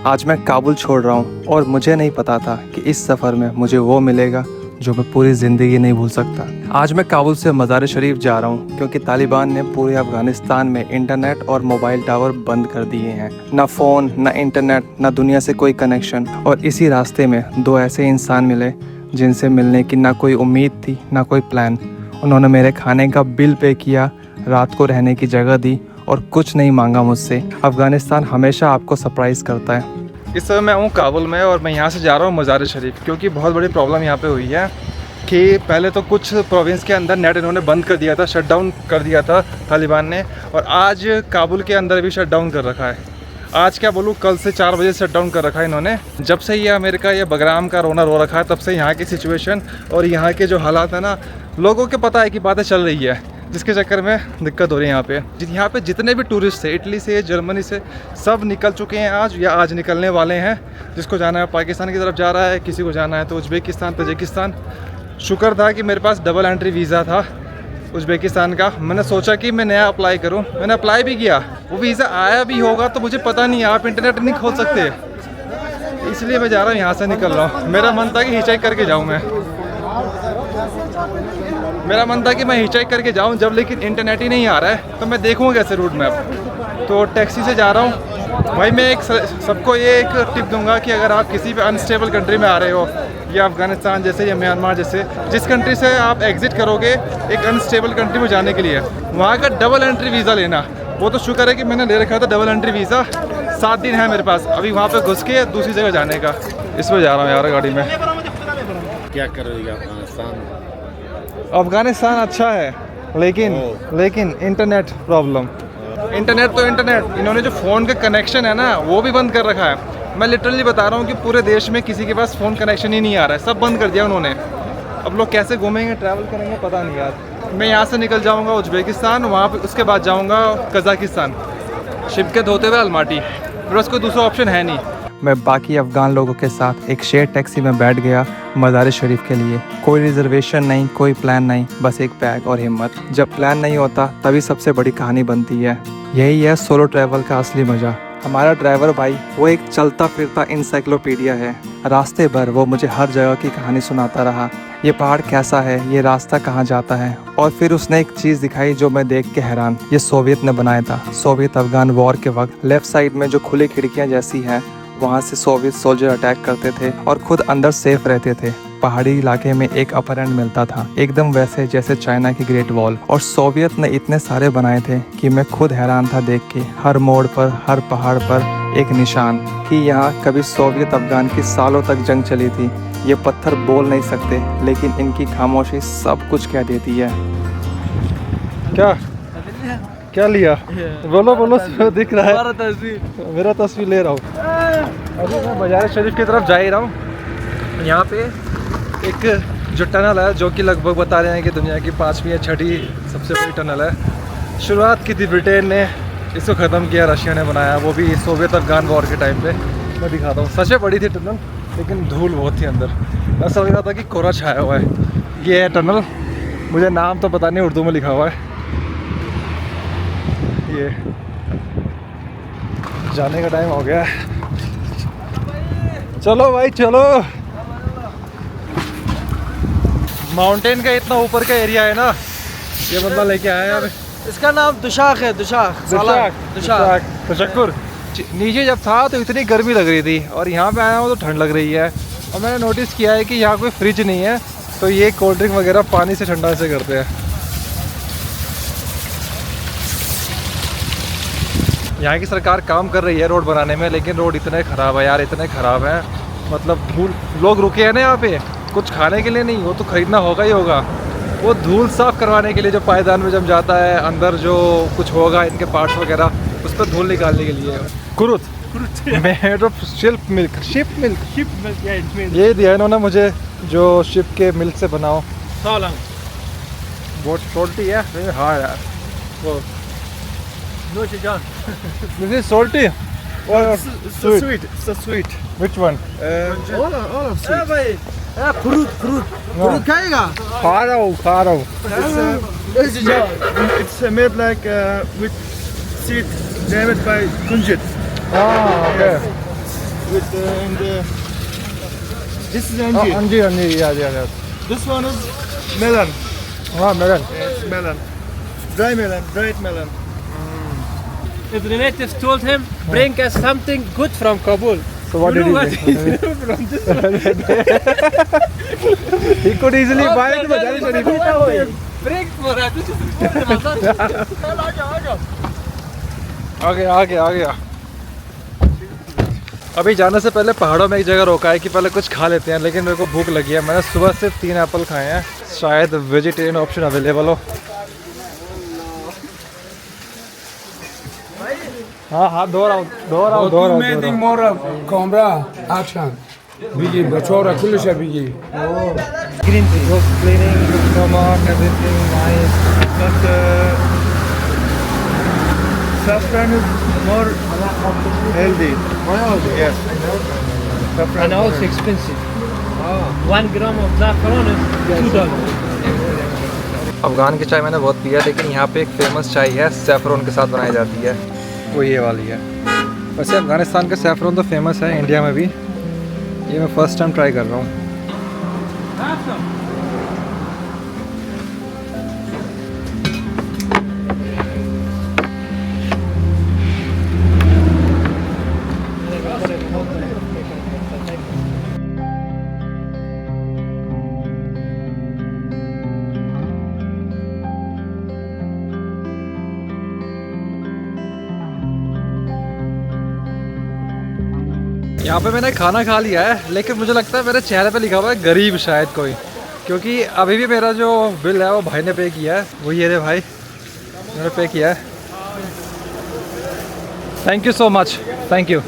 आज मैं काबुल छोड़ रहा हूँ और मुझे नहीं पता था कि इस सफ़र में मुझे वो मिलेगा जो मैं पूरी ज़िंदगी नहीं भूल सकता। आज मैं काबुल से मज़ार शरीफ जा रहा हूँ क्योंकि तालिबान ने पूरे अफ़गानिस्तान में इंटरनेट और मोबाइल टावर बंद कर दिए हैं। ना फ़ोन, ना इंटरनेट, ना दुनिया से कोई कनेक्शन। और इसी रास्ते में दो ऐसे इंसान मिले जिनसे मिलने की ना कोई उम्मीद थी ना कोई प्लान। उन्होंने मेरे खाने का बिल पे किया, रात को रहने की जगह दी और कुछ नहीं मांगा मुझसे। अफ़गानिस्तान हमेशा आपको सरप्राइज़ करता है। इस समय मैं हूँ काबुल में और मैं यहाँ से जा रहा हूँ मज़ार शरीफ क्योंकि बहुत बड़ी प्रॉब्लम यहाँ पे हुई है कि पहले तो कुछ प्रोविंस के अंदर नेट इन्होंने बंद कर दिया था, शट डाउन कर दिया था तालिबान ने, और आज काबुल के अंदर भी शट डाउन कर रखा है। आज क्या बोलूँ, कल से 4 बजे शट डाउन कर रखा है इन्होंने। जब से ये अमेरिका ये बगराम का रोना रो रखा है तब से यहाँ की सिचुएशन और यहाँ के जो हालात है ना, लोगों को पता है कि बातें चल रही है, जिसके चक्कर में दिक्कत हो रही है। यहाँ पे जितने भी टूरिस्ट थे इटली से, जर्मनी से, सब निकल चुके हैं आज या आज निकलने वाले हैं। जिसको जाना है पाकिस्तान की तरफ जा रहा है, किसी को जाना है तो उज़्बेकिस्तान, तजिकिस्तान। शुक्र था कि मेरे पास डबल एंट्री वीज़ा था उज़्बेकिस्तान का। मैंने सोचा कि मैं नया अप्लाई करूं, मैंने अप्लाई भी किया। वो वीज़ा आया भी होगा तो मुझे पता नहीं, आप इंटरनेट नहीं खोल सकते, इसलिए मैं जा रहा हूँ, यहाँ से निकल रहा हूँ। मेरा मन था कि हिचहाइक करके जाऊँ मेरा मन था कि मैं हिचहाइक करके जाऊँ जब, लेकिन इंटरनेट ही नहीं आ रहा है तो मैं देखूँगा कैसे रूट मैप। तो टैक्सी से जा रहा हूँ। भाई मैं सबको ये एक टिप दूंगा कि अगर आप किसी भी अनस्टेबल कंट्री में आ रहे हो, या अफ़गानिस्तान जैसे या म्यांमार जैसे, जिस कंट्री से आप एग्ज़िट करोगे एक अनस्टेबल कंट्री में जाने के लिए, वहाँ का डबल एंट्री वीज़ा लेना। वो तो शुक्र है कि मैंने ले रखा था डबल एंट्री वीज़ा, 7 दिन है मेरे पास अभी वहाँ पे घुस के दूसरी जगह जाने का। इसमें जा रहा हूँ यार गाड़ी में। क्या करेगा अफगानिस्तान? अफ़गानिस्तान अच्छा है लेकिन इंटरनेट प्रॉब्लम। इंटरनेट तो इंटरनेट, इन्होंने जो फ़ोन का कनेक्शन है ना वो भी बंद कर रखा है। मैं लिटरली बता रहा हूँ कि पूरे देश में किसी के पास फ़ोन कनेक्शन ही नहीं आ रहा है, सब बंद कर दिया उन्होंने। अब लोग कैसे घूमेंगे, ट्रैवल करेंगे, पता नहीं यार। मैं यहाँ से निकल जाऊँगा उज़्बेकिस्तान, वहाँ पे उसके बाद जाऊँगा कज़ाकिस्तान, शिप के धोते हुए अलमाटी। मेरे पास कोई दूसरा ऑप्शन है नहीं। मैं बाकी अफ़गान लोगों के साथ एक शेयर टैक्सी में बैठ गया मज़ार शरीफ के लिए। कोई रिजर्वेशन नहीं, कोई प्लान नहीं, बस एक बैग और हिम्मत। जब प्लान नहीं होता तभी सबसे बड़ी कहानी बनती है। यही है सोलो ट्रैवल का असली मज़ा। हमारा ड्राइवर भाई वो एक चलता फिरता इंसाइक्लोपीडिया है। रास्ते भर वो मुझे हर जगह की कहानी सुनाता रहा, ये पहाड़ कैसा है, ये रास्ता कहाँ जाता है। और फिर उसने एक चीज़ दिखाई जो मैं देख के हैरान। ये सोवियत ने बनाया था, सोवियत अफगान वॉर के वक्त। लेफ्ट साइड में जो खुली खिड़कियाँ जैसी हैं, वहाँ से सोवियत सोल्जर अटैक करते थे और खुद अंदर सेफ रहते थे। पहाड़ी इलाके में एक अपर एंड मिलता था, एकदम वैसे जैसे चाइना की ग्रेट वॉल। और सोवियत ने इतने सारे बनाए थे कि मैं खुद हैरान था देख के। हर मोड़ पर, हर पहाड़ पर एक निशान कि यहाँ कभी सोवियत अफगान की सालों तक जंग चली थी। ये पत्थर बोल नहीं सकते लेकिन इनकी खामोशी सब कुछ कह देती है। क्या लिया? बोलो दिख रहा है, मेरा तस्वीर ले रहा हूँ। अभी मैं मज़ार शरीफ की तरफ जा ही रहा हूँ। यहाँ पे एक जो टनल है, जो कि लगभग बता रहे हैं कि दुनिया की 5वीं या 6ठी सबसे बड़ी टनल है। शुरुआत की थी ब्रिटेन ने, इसको ख़त्म किया रशिया ने बनाया, वो भी सोवियत अफगान वॉर के टाइम पे। मैं दिखाता हूँ, सच में बड़ी थी टनल लेकिन धूल बहुत थी अंदर। ऐसा लग रहा था कि कोहरा छाया हुआ है। ये है टनल, मुझे नाम तो पता नहीं, उर्दू में लिखा हुआ है। ये जाने का टाइम हो गया, चलो भाई चलो। माउंटेन का इतना ऊपर का एरिया है ना, ये बंदा लेके आया है। इसका नाम दुशाक है, दुशाक। तशक्कुर। नीचे जब था तो इतनी गर्मी लग रही थी और यहाँ पे आया हूँ तो ठंड लग रही है। और मैंने नोटिस किया है कि यहाँ कोई फ्रिज नहीं है, तो ये कोल्ड ड्रिंक वगैरह पानी से ठंडा से करते हैं। यहाँ की सरकार काम कर रही है रोड बनाने में, लेकिन रोड इतने ख़राब है यार, इतने ख़राब है। मतलब धूल, लोग रुके हैं ना यहाँ पे कुछ खाने के लिए नहीं, वो तो ख़रीदना होगा ही होगा। वो धूल साफ़ करवाने के लिए जो पायदान में जम जाता है, अंदर जो कुछ होगा इनके पार्ट्स वगैरह, उस पर धूल निकालने के लिए। कुरुत मेड ऑफ शिप मिल्क ये दिया इन्होंने मुझे, जो शिप के मिल्क से बनाओ। बहुत सोल्टी है, हाँ यार। वो this is salty or sweet? It's so sweet. Which one? All of sweet. fruit खाएगा? खा रहा हूँ। It's made like with seed damaged by kunjit. Okay. with and this is anji. Anji, yeah. This one is melon. हाँ melon. It's melon. Dry melon, dried melon. His relatives told him, bring us something good from Kabul. So what You did know he what say? he did from this one? He could easily buy it Mazar-e Sharif. Bring for us. This is आ गया। अभी जाने से पहले पहाड़ों में एक जगह रोका है कि पहले कुछ खा लेते हैं, लेकिन मेरे को भूख लगी है। मैंने सुबह से 3 एप्पल खाए हैं, शायद वेजिटेरियन ऑप्शन अवेलेबल हो। हाँ धो रहा हूँ Meeting more camera action. Bigi, bachora, kulisha bigi. Green tea was cleaning the stomach, everything nice. But saffron is more healthy. Yes. Saffron And is also more expensive. 1 gram of saffron is $2. Afghan की चाय मैंने बहुत पिया, लेकिन यहाँ पे एक famous चाय है सैफरन के साथ बनाई जाती है, वो ये वाली है। वैसे अफगानिस्तान का सैफरन तो फेमस है, इंडिया में भी। ये मैं फर्स्ट टाइम ट्राई कर रहा हूँ। यहाँ पे मैंने खाना खा लिया है, लेकिन मुझे लगता है मेरे चेहरे पे लिखा हुआ है गरीब शायद कोई, क्योंकि अभी भी मेरा जो बिल है वो भाई ने पे किया है। वो ये रे भाई, मैंने पे किया है। Thank you so much, thank you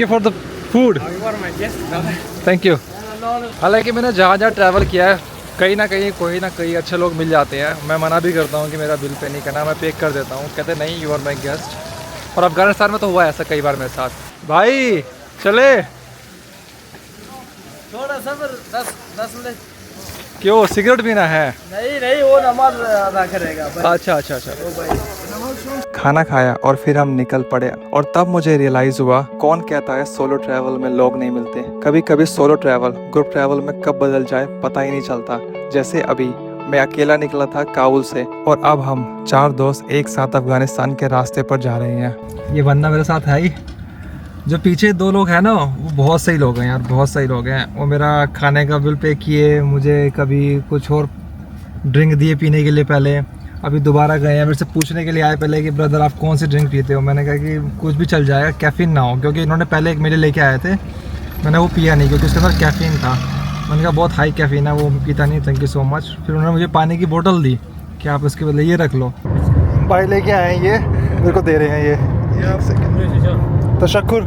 for the food, thank you. हालांकि मैंने जहाँ जहाँ ट्रैवल किया है, कहीं ना कहीं अच्छे लोग मिल जाते हैं। मैं मना भी करता हूँ कि मेरा बिल पे नहीं करना, मैं पे कर देता हूँ। कहते नहीं, यू आर माई गेस्ट। और अफगानिस्तान में तो हुआ ऐसा कई बार मेरे साथ। भाई चले, थोड़ा सफर 10 मिनट। क्यों, सिगरेट पीना है? नहीं वो नमाज अदा करेगा। अच्छा। खाना खाया और फिर हम निकल पड़े, और तब मुझे रियलाइज हुआ कौन कहता है सोलो ट्रैवल में लोग नहीं मिलते। कभी कभी सोलो ट्रैवल ग्रुप ट्रैवल में कब बदल जाए पता ही नहीं चलता। जैसे अभी मैं अकेला निकला था काबुल से, और अब हम 4 दोस्त एक साथ अफगानिस्तान के रास्ते पर जा रहे हैं। ये बंदा मेरे साथ है ही। जो पीछे 2 लोग हैं ना, वो बहुत सही लोग हैं यार, बहुत सही लोग हैं। वो मेरा खाने का बिल पे किए, मुझे कभी कुछ और ड्रिंक दिए पीने के लिए पहले। अभी दोबारा गए हैं, मेरे से पूछने के लिए आए पहले कि ब्रदर आप कौन सी ड्रिंक पीते हो। मैंने कहा कि कुछ भी चल जाएगा, कैफ़ीन ना हो, क्योंकि इन्होंने पहले एक मेरे लेके आए थे, मैंने वो पिया नहीं क्योंकि उसके अंदर कैफ़ीन था। मैंने कहा बहुत हाई कैफ़ीन है, वो पीता नहीं, थैंक यू सो मच। फिर उन्होंने मुझे पानी की बोतल दी कि आप उसके बदले ये रख लो। भाई लेके आए हैं, ये मेरे को दे रहे हैं ये। तशक्कुर।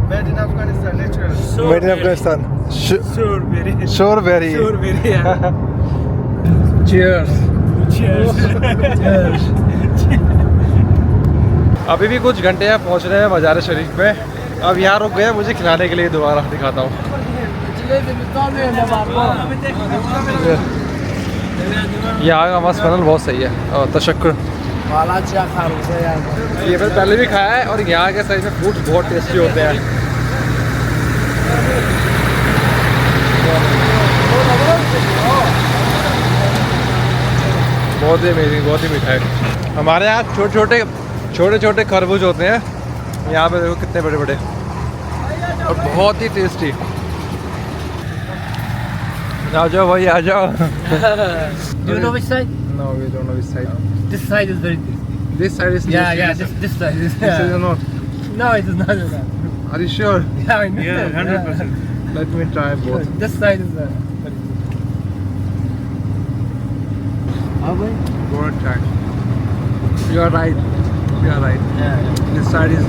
Made in Afghanistan, natural. Made in Afghanistan. Strawberry. शोरबेरी। Cheers. अभी भी कुछ घंटे हैं पहुंच रहे हैं मज़ार-ए शरीफ में। अब यहाँ रुक गए, मुझे खिलाने के लिए दोबारा दिखाता हूँ। यहाँ का मस्त फनल बहुत सही है। और तशक्कुर। ये मैंने पहले भी खाया है, और यहाँ के सही में फ्रूट्स बहुत टेस्टी होते हैं। बहुत ही अमेजिंग, बहुत ही मीठा है। हमारे यहाँ छोटे छोटे खरबूज होते हैं, यहाँ पे देखो कितने बड़े बड़े, और बहुत ही टेस्टी। आ जाओ भाई, आ जाओ। Do you know which side? No, we don't know which side. This side is very good. This side is This side is. This is not. No, it is not. Are you sure? Yeah, I know. Yeah, 100%. Let me try both. This side is. Go and try. You are right. You are right. Yeah. This side is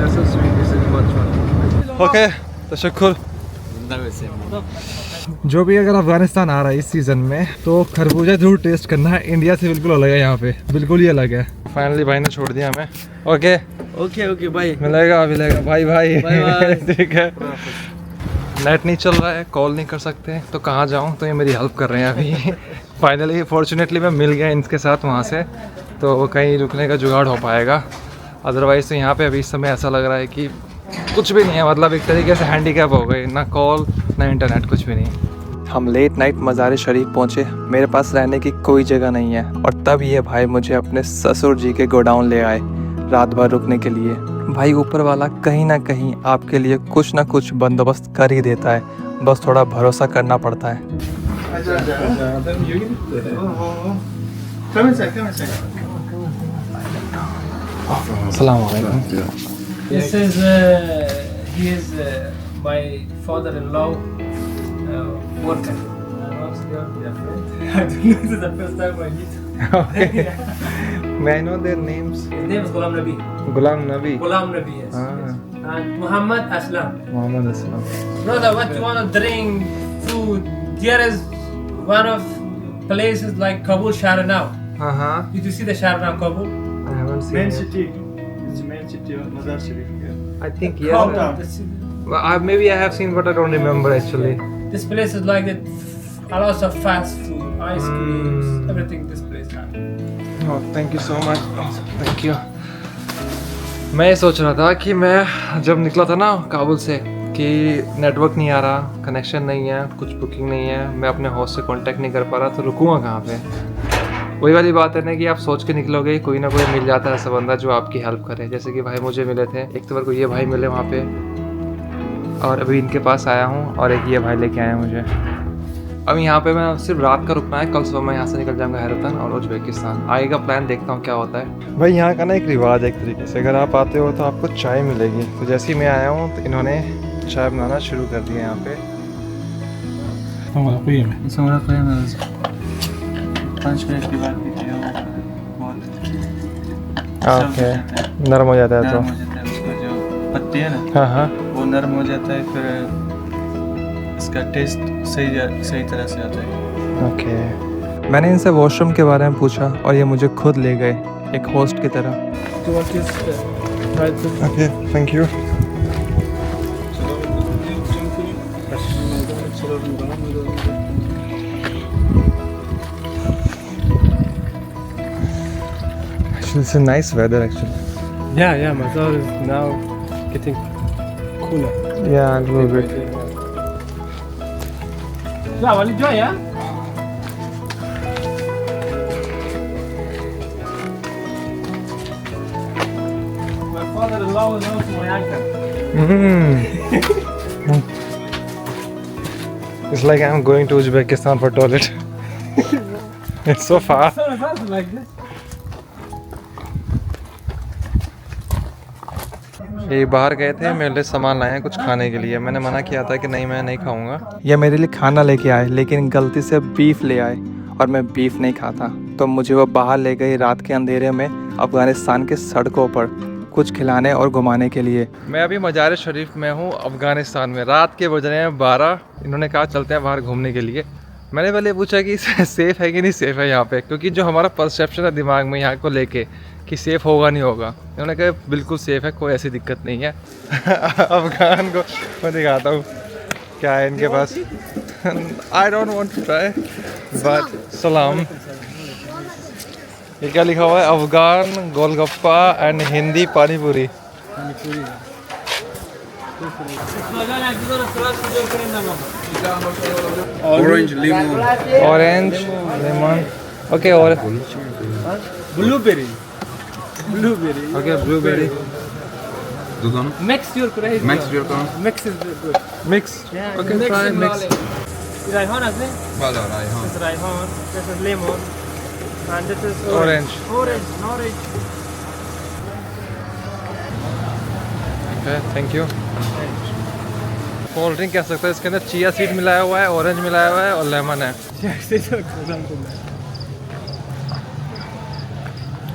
just so sweet. This is much fun. Okay, तशक्कुर। जो भी अगर अफगानिस्तान आ रहा है इस season में, तो खरबूजा जरूर टेस्ट करना है। इंडिया से बिल्कुल अलग है, यहाँ पे बिल्कुल ही अलग है। फाइनली भाई ने छोड़ दिया हमें। ओके भाई। मिलेगा भाई। Bye. ठीक है। नेट नहीं चल रहा है, कॉल नहीं कर सकते, तो कहाँ जाऊँ, तो ये मेरी हेल्प कर रहे हैं अभी। फाइनली फॉर्चुनेटली मैं मिल गया इनके साथ वहाँ से, तो कहीं रुकने का जुगाड़ हो पाएगा। अदरवाइज़ तो यहाँ पे अभी इस समय ऐसा लग रहा है कि कुछ भी नहीं है, मतलब एक तरीके से हैंडीकैप हो गई, ना कॉल ना इंटरनेट, कुछ भी नहीं। हम लेट नाइट मज़ार शरीफ पहुँचे। मेरे पास रहने की कोई जगह नहीं है और तब ये भाई मुझे अपने ससुर जी के गोडाउन ले आए रात भर रुकने के लिए। भाई ऊपर वाला कहीं ना कहीं आपके लिए कुछ ना कुछ बंदोबस्त कर ही देता है, बस थोड़ा भरोसा करना पड़ता है। अस्सलाम वालेकुम। This is he is my father-in-law worker. I don't know. This is the first time I meet. May I know their names? His name is Ghulam Nabi. Ghulam Nabi. Ghulam Nabi, yes. Ah. And Muhammad Aslam. Muhammad Aslam. Brother, what you want to drink, food? There is one of places like Kabul Shahranaw. Did you see the Shahranaw Kabul? I haven't seen Main it. city. It's the main city of Mazar Sharif. Yeah. I think Hometown. Maybe I have seen, but I don't remember actually. This place is like that. A lot of fast food, ice creams, everything this place has. Oh, thank you so much. Thank you. मैं ये सोच रहा था कि मैं जब निकला था ना काबुल से कि नेटवर्क नहीं आ रहा, कनेक्शन नहीं है, कुछ बुकिंग नहीं है, मैं अपने होस्ट से कांटेक्ट नहीं कर पा रहा, तो रुकूंगा कहाँ पे। वही वाली बात है ना कि आप सोच के निकलोगे, कोई ना कोई मिल जाता है ऐसा बंदा जो आपकी हेल्प करे। जैसे कि भाई मुझे मिले थे, एक तो मेरे को ये भाई मिले वहाँ पे और अभी इनके पास आया हूँ, और एक ये भाई लेके आए मुझे। अब यहाँ पे मैं सिर्फ रात का रुकना है, कल सुबह मैं यहाँ से निकल जाऊँगा हैरतन और उज्बेकिस्तान। आगे का प्लान देखता हूँ क्या होता है। भाई यहाँ का ना एक रिवाज है एक तरीके से, अगर आप आते हो तो आपको चाय मिलेगी। तो जैसे ही मैं आया हूँ तो इन्होंने चाय बनाना शुरू कर दिया यहाँ पे। समरा क़ीम है 5 मिनट के बाद पीते हो बहुत ओके, नरम हो जाता है तो। नरम हो जाता है, उसका जो पत्ती है ना हाँ हाँ, वो नरम हो जाता है, फिर इसका टेस्ट सही तरह से आता है। ओके। मैंने इनसे वॉशरूम के बारे में पूछा और ये मुझे खुद ले गए एक होस्ट की तरह। Okay, thank you. It's a nice weather actually. Yeah, Mazar is now getting cooler. Yeah, a little bit. Yeah, well, enjoy, yeah? My father-in-law is also my uncle. It's like I'm going to Uzbekistan for toilet. It's so far. Something like this. ये बाहर गए थे, मेरे लिए सामान लाए हैं कुछ खाने के लिए। मैंने मना किया था कि नहीं, मैं नहीं खाऊंगा। ये मेरे लिए खाना लेके आए, लेकिन गलती से बीफ ले आए और मैं बीफ नहीं खाता। तो मुझे वो बाहर ले गई रात के अंधेरे में अफ़गानिस्तान के सड़कों पर कुछ खिलाने और घुमाने के लिए। मैं अभी मज़ार शरीफ में हूँ अफ़गानिस्तान में। रात के बज रहे हैं 12। इन्होंने कहा चलते हैं बाहर घूमने के लिए। मैंने पहले पूछा कि सेफ़ है कि नहीं सेफ़ है यहाँ पे, क्योंकि जो हमारा परसेप्शन है दिमाग में यहाँ को लेके कि सेफ़ होगा नहीं होगा, इन्होंने कहा बिल्कुल सेफ़ है, कोई ऐसी दिक्कत नहीं है। अफ़गान को मैं दिखाता हूँ क्या है इनके पास। I don't want to try but सलाम। ये क्या लिखा हुआ है? अफ़गान गोलगप्पा एंड हिंदी पानी पूरी। Orange, lemon. Orange lemon, okay. और Blueberry. Okay, blueberry Mix your crazy. Mix is good. Mix. Yeah, Okay, mix try is mix. lovely. Raihan, I think. This is Raihan. This is lemon. And this is Orange. Orange. Okay, thank you. Cold drink कह सकते हैं, इसके अंदर chia seed मिलाया हुआ है, orange मिलाया हुआ है और लेमन है।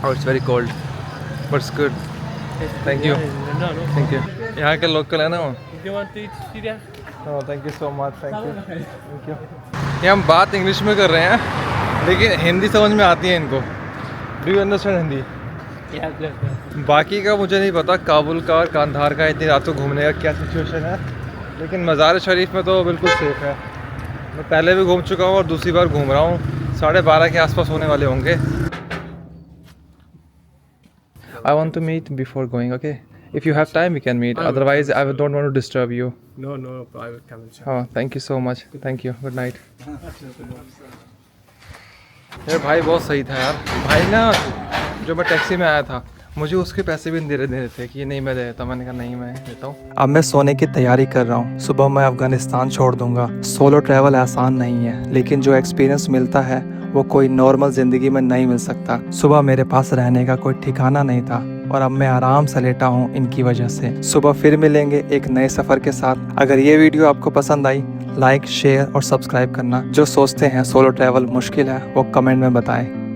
और it's very cold but it's good. Thank you, No. Thank you. यहाँ के लोकल है ना वो। If you want to eat Syria, thank you so much, thank you. ये हम बात इंग्लिश में कर रहे हैं, लेकिन हिंदी समझ में आती है इनको। Do you understand Hindi? yeah. बाकी का मुझे नहीं पता, काबुल का और कांधार का इतनी रात को घूमने का क्या सिचुएशन है, लेकिन मज़ार शरीफ में तो बिल्कुल सेफ़ है। मैं पहले भी घूम चुका हूँ और दूसरी बार घूम रहा हूँ। 12:30 के आसपास होने वाले होंगे। I want to meet before going, okay. If you have time, we can meet. Otherwise, I don't want to disturb you. No, I will come inside. Oh, thank you so much. Thank you. Good night. यार भाई बहुत सही था यार। भाई ना जो मैं टैक्सी में आया था मुझे उसके पैसे भी नहीं दे रहे थे कि नहीं मैं देता। मैंने कहा नहीं मैं देता हूँ। अब मैं सोने की तैयारी कर रहा हूँ। सुबह मैं अफगानिस्तान छोड़ दूंगा। सोलो ट्रैवल आसान नहीं है, लेकिन जो एक्सपीरियंस मिलता है वो कोई नॉर्मल ज़िंदगी में नहीं मिल सकता। सुबह मेरे पास रहने का कोई ठिकाना नहीं था और अब मैं आराम से लेटा हूँ इनकी वजह से। सुबह फिर मिलेंगे एक नए सफ़र के साथ। अगर ये वीडियो आपको पसंद आई, लाइक, शेयर और सब्सक्राइब करना। जो सोचते हैं सोलो ट्रैवल मुश्किल है वो कमेंट में बताएं।